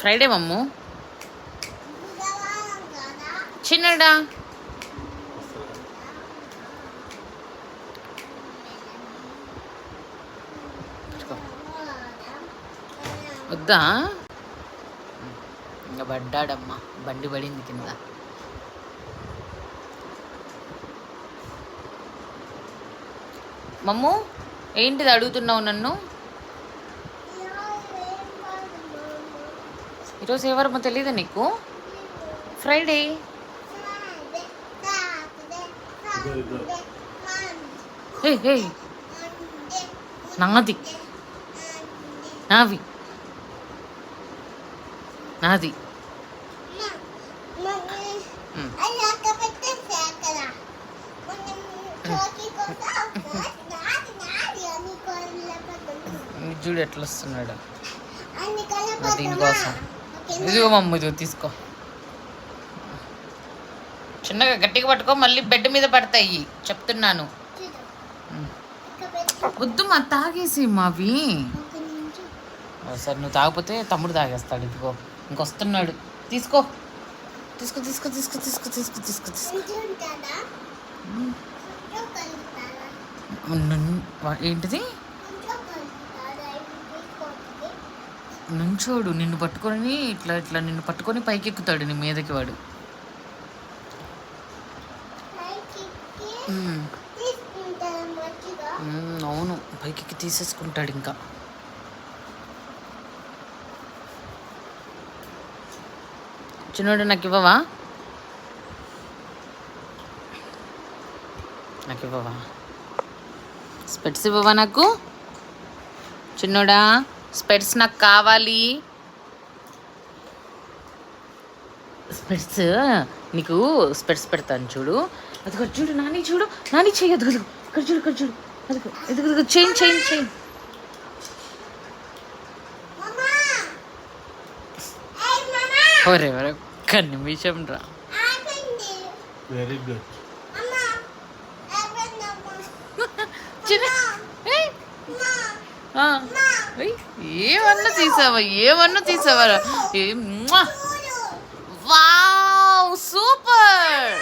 Friday మమ్ము చిన్నడా వద్దా ఇంకా పడ్డాడమ్మా బండి పడింది కింద. మమ్ము ఏంటిది అడుగుతున్నావు నన్ను? ఈరోజు ఎవరమ్మో తెలీదా నీకు? ఫ్రైడే. నాది నావి నాది చూడు ఎట్లా వస్తున్నాడు దీనికోసం. ఇదిగో మమ్మ ఇది తీసుకో, చిన్నగా గట్టిగా పట్టుకో, మళ్ళీ బెడ్ మీద పడతాయి చెప్తున్నాను. వద్దు మా తాగేసి మావి. సరే నువ్వు తాగిపోతే తమ్ముడు తాగేస్తాడు. ఇదిగో ఇంకొస్తున్నాడు, తీసుకో తీసుకో తీసుకో తీసుకో తీసుకో తీసుకో తీసుకో తీసుకో. ఏంటిది నుంచోడు, నిన్ను పట్టుకొని ఇట్లా ఇట్లా నిన్ను పట్టుకొని పైకి ఎక్కుతాడు నీ మీదకి వాడు. అవును పైకి తీసేసుకుంటాడు. ఇంకా చిన్నోడు నాకు ఇవ్వవా? నాకు ఇవ్వవా? స్పెట్స్ ఇవ్వవా నాకు? చిన్నోడా స్పెట్స్ నాకు కావాలి. స్పెట్స్ నీకు స్పెట్స్ పెడతాను చూడు. అదిగో చూడు నాని, చూడు నాని చెయ్యి, అదిగో ఇక్కడ చూడు, ఇక్కడ చూడు, అదిగో ఎదుగు చేయి చేయి చేయి. ఒరే ఒక్క నిమిషం రా. Very good. ఏమన్నా తీసావా? ఏమన్నా తీసావా? Wow super.